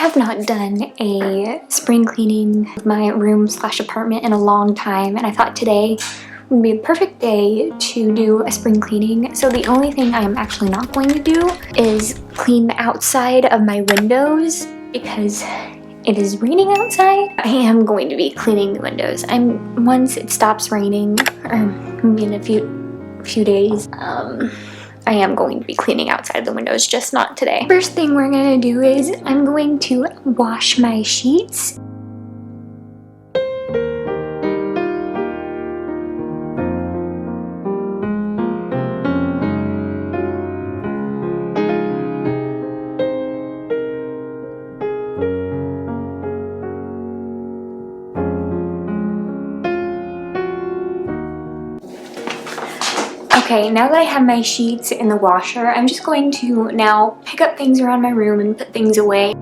have not done a spring cleaning of my room/apartment in a long time, and I thought today would be the perfect day to do a spring cleaning. So the only thing I am actually not going to do is clean the outside of my windows because it is raining outside. I am going to be cleaning the windows. Once it stops raining, or maybe in a few days, I am going to be cleaning outside the windows, just not today. First thing we're gonna do is I'm going to wash my sheets. Okay, now that I have my sheets in the washer, I'm just going to now pick up things around my room and put things away.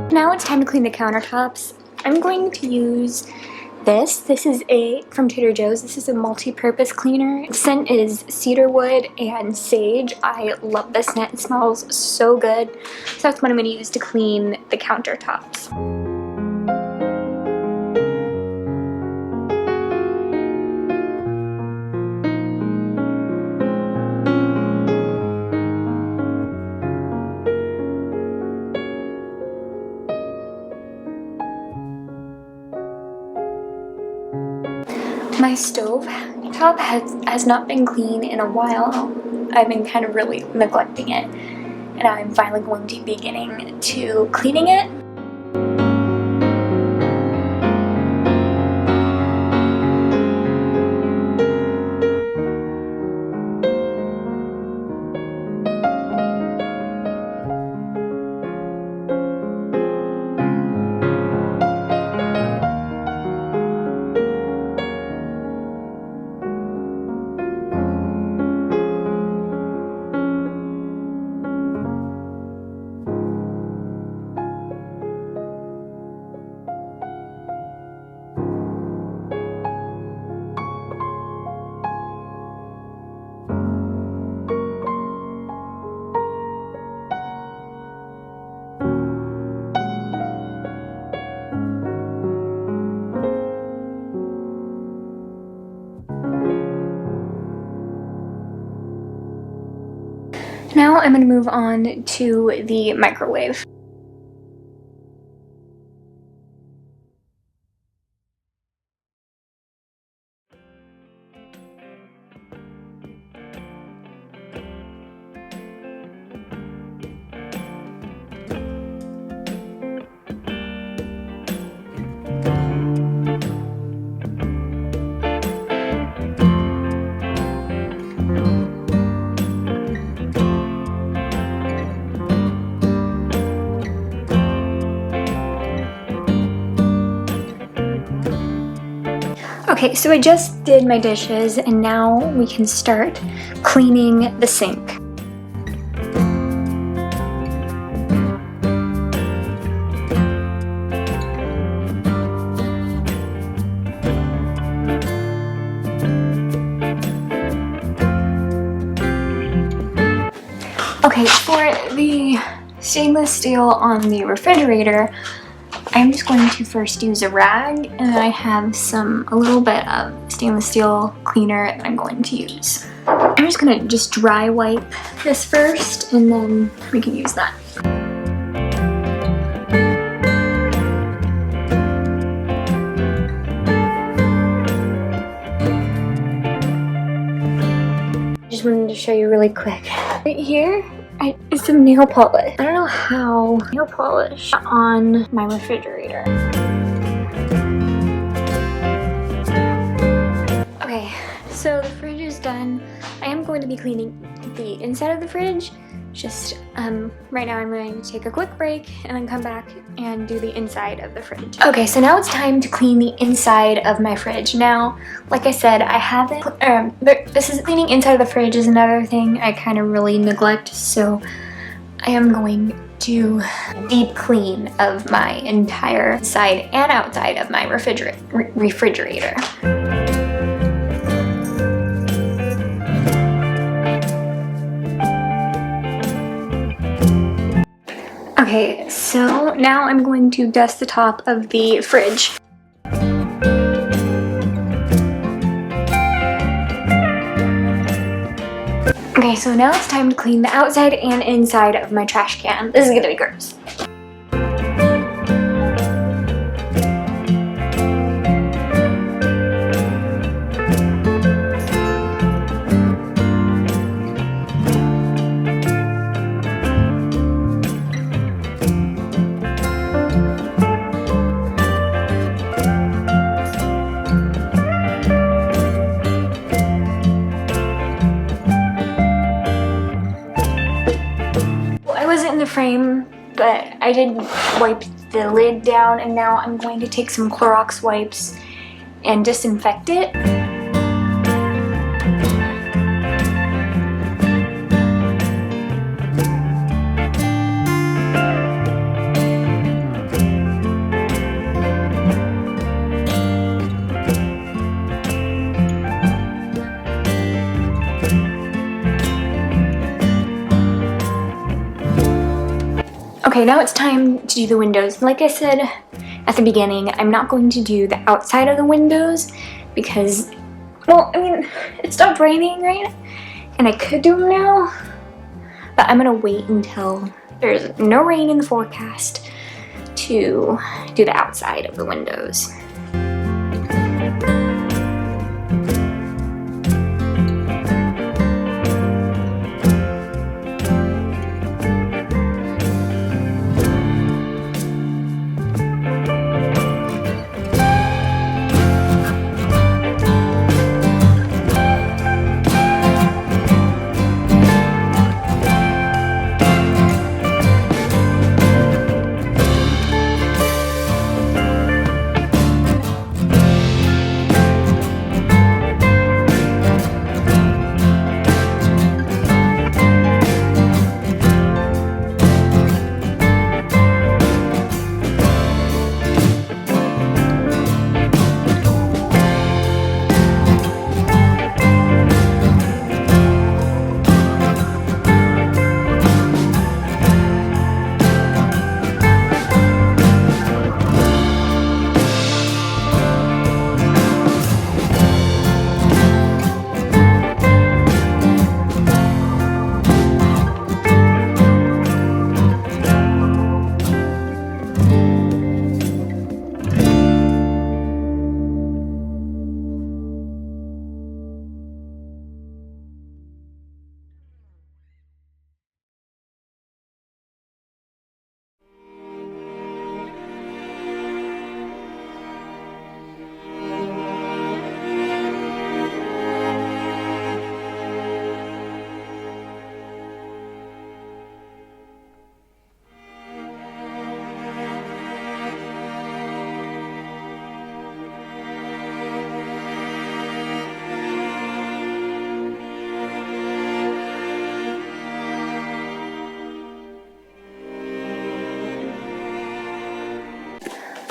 Now it's time to clean the countertops. I'm going to use this. This is from Trader Joe's. This is a multi-purpose cleaner. The scent is cedarwood and sage. I love this scent. It smells so good. So that's what I'm going to use to clean the countertops. My stove top has not been clean in a while. I've been kind of really neglecting it, and I'm finally going to be getting to cleaning it. Now I'm going to move on to the microwave. Okay, so I just did my dishes and now we can start cleaning the sink. Okay, for the stainless steel on the refrigerator, I'm just going to first use a rag, and I have a little bit of stainless steel cleaner that I'm going to use. I'm just going to just dry wipe this first, and then we can use that. Just wanted to show you really quick. Right here, it's some nail polish. I don't know how nail polish on my refrigerator. Okay, so the fridge is done. I am going to be cleaning the inside of the fridge. Just right now I'm going to take a quick break and then come back and do the inside of the fridge. Okay, so now it's time to clean the inside of my fridge. Now, like I said, I haven't, cleaning inside of the fridge is another thing I kind of really neglect, so I am going do a deep clean of my entire inside and outside of my refrigerator. Okay, so now I'm going to dust the top of the fridge. Okay, so now it's time to clean the outside and inside of my trash can. This is gonna be gross. In the frame, but I did wipe the lid down, and now I'm going to take some Clorox wipes and disinfect it. Okay, now it's time to do the windows. Like I said at the beginning, I'm not going to do the outside of the windows because, well, I mean, it stopped raining, right? And I could do them now, but I'm gonna wait until there's no rain in the forecast to do the outside of the windows.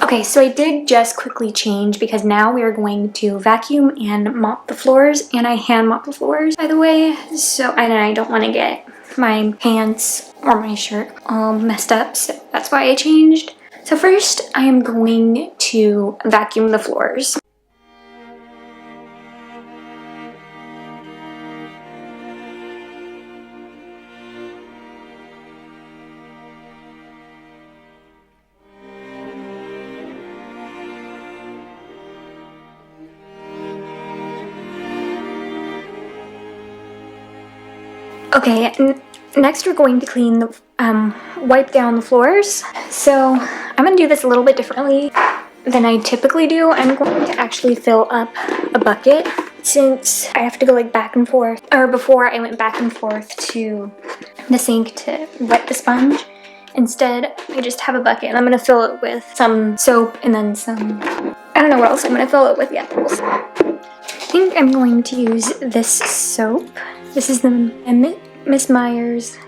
Okay, so I did just quickly change because now we are going to vacuum and mop the floors, and I hand mop the floors, by the way, so I don't want to get my pants or my shirt all messed up, so that's why I changed. So first, I am going to vacuum the floors. Okay, next we're going to clean the, wipe down the floors. So I'm gonna do this a little bit differently than I typically do. I'm going to actually fill up a bucket since I have to go like back and forth, or before I went back and forth to the sink to wet the sponge. Instead, I just have a bucket and I'm gonna fill it with some soap and then some, I don't know what else I'm gonna fill it with yet. I think I'm going to use this soap. This is the Miss Myers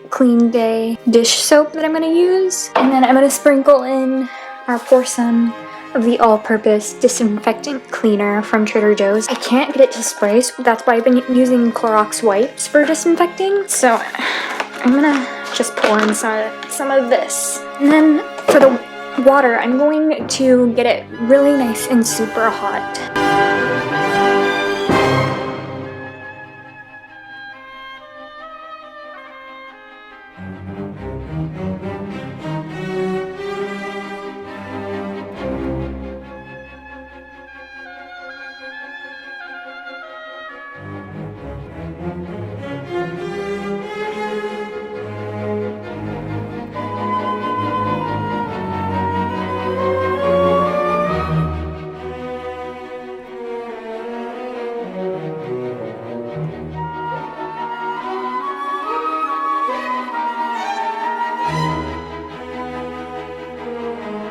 clean day dish soap that I'm gonna use. And then I'm gonna sprinkle in our portion of the all-purpose disinfectant cleaner from Trader Joe's. I can't get it to spray, so that's why I've been using Clorox wipes for disinfecting. So I'm gonna just pour in some of this. And then for the water, I'm going to get it really nice and super hot.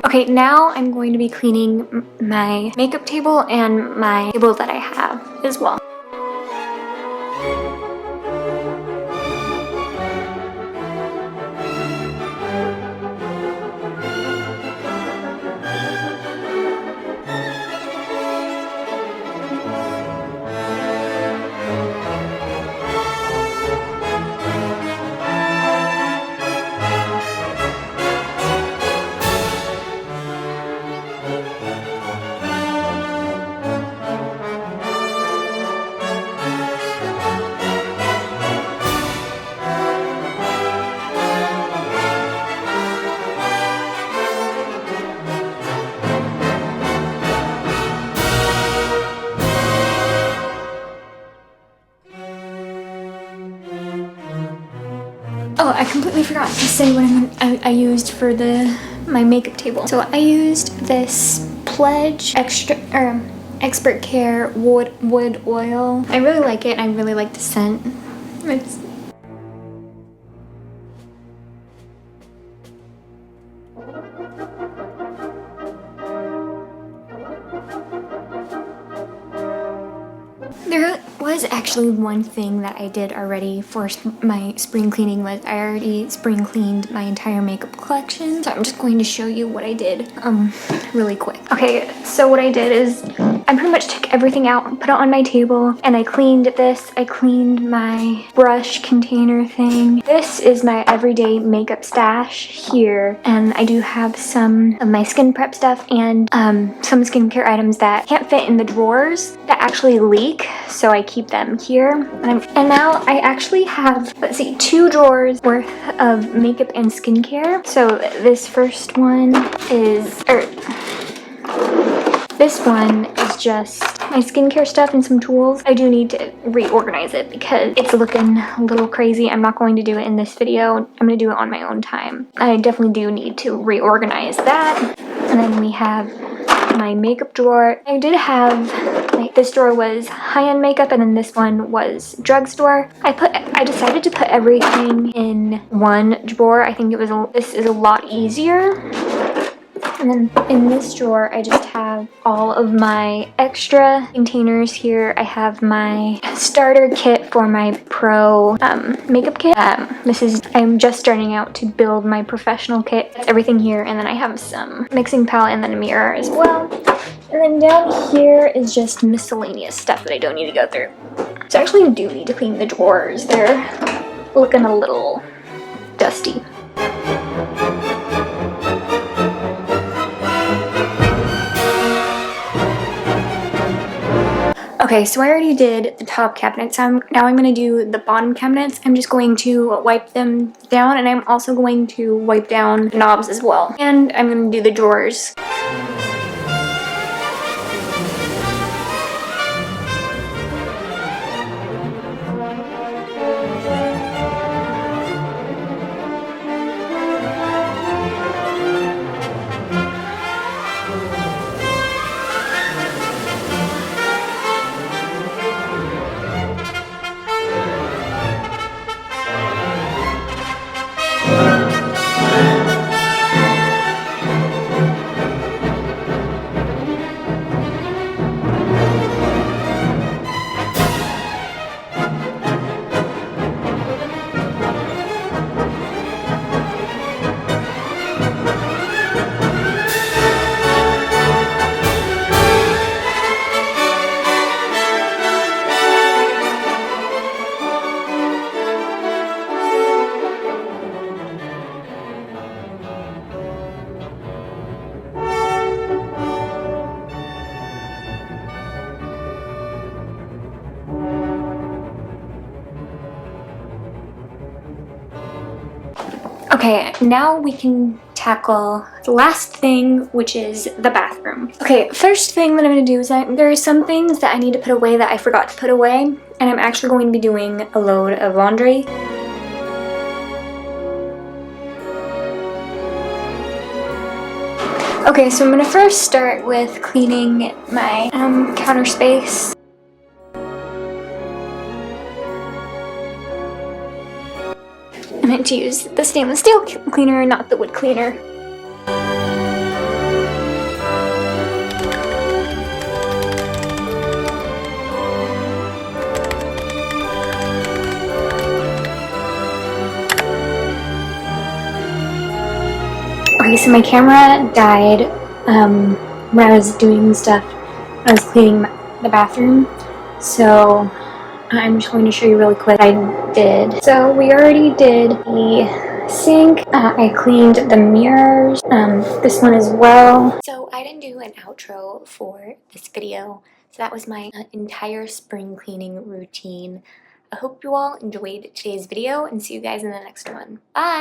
Okay, now I'm going to be cleaning my makeup table and my table that I have as well. Oh, I completely forgot to say what I used for my makeup table. So I used this Pledge Expert Care wood oil. I really like it and I really like the scent. There was actually one thing that I did already for my spring cleaning was I already spring cleaned my entire makeup collection. So I'm just going to show you what I did really quick. Okay, so what I did is I pretty much took everything out and put it on my table and I cleaned this. I cleaned my brush container thing. This is my everyday makeup stash here, and I do have some of my skin prep stuff and some skincare items that can't fit in the drawers that actually leak, so I keep them here. And now I actually have, let's see, 2 drawers worth of makeup and skincare. So this first one is, this one is just my skincare stuff and some tools. I do need to reorganize it because it's looking a little crazy. I'm not going to do it in this video. I'm going to do it on my own time. I definitely do need to reorganize that. And then we have my makeup drawer. I did have, like, this drawer was high-end makeup and then this one was drugstore. I decided to put everything in one drawer. I think this is a lot easier. And then in this drawer, I just have all of my extra containers here. I have my starter kit for my pro makeup kit. I'm just starting out to build my professional kit. That's everything here. And then I have some mixing palette and then a mirror as well. And then down here is just miscellaneous stuff that I don't need to go through. So I actually do need to clean the drawers. They're looking a little dusty. Okay, so I already did the top cabinets. Now I'm going to do the bottom cabinets. I'm just going to wipe them down, and I'm also going to wipe down the knobs as well. And I'm going to do the drawers. Okay, now we can tackle the last thing, which is the bathroom. Okay, first thing that I'm gonna do is there are some things that I need to put away that I forgot to put away, and I'm actually going to be doing a load of laundry. Okay, so I'm gonna first start with cleaning my counter space. I meant to use the stainless steel cleaner, not the wood cleaner. Okay, so my camera died when I was doing stuff. I was cleaning the bathroom, so I'm just going to show you really quick what I did. So we already did the sink. I cleaned the mirrors, this one as well. So I didn't do an outro for this video, so that was my entire spring cleaning routine. I hope you all enjoyed today's video and see you guys in the next one. Bye!